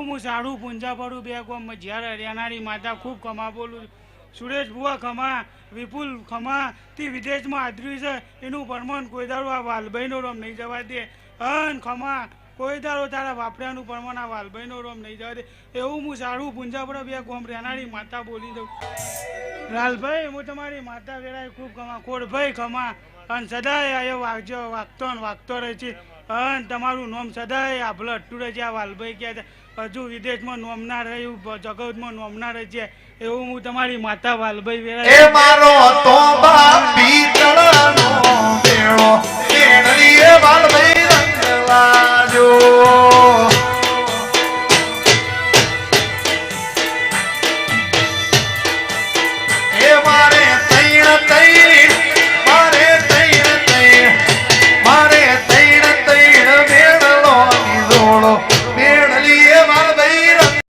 એવું હું સારું પૂંજા પડું બે કોમ જ્યારે રેનારી માતા ખૂબ ખમા બોલું સુરેશ બુઆ ખમા વિપુલ ખમા તે વિદેશમાં આદર્યું છે એનું પરમાન કોઈ દાડો આ વાલભાઈનો રોમ નહીં જવા દે અન ખમા કોઈ દાડો તારા વાપર્યાનું પરમાન આ વાલભાઈનો રોમ નહીં જવા દે એવું હું સારું પૂંજા પડે બે કોમ રેનારી માતા બોલી દઉં લાલભાઈ હું તમારી માતા વેરાય ખૂબ ખમા ખોડભાઈ ખમા અને સદાય આયો વાગજો વાગતો રહે છે અને તમારું નોમ સદાય આભલો અટ્ટું રહે છે આ વાલભાઈ કહે છે હજુ વિદેશમાં નોમના રહ્યું જગતમાં નોમના રહે છે એવું હું તમારી માતા વાલભાઈ વેરાય એ મારો તો બાપી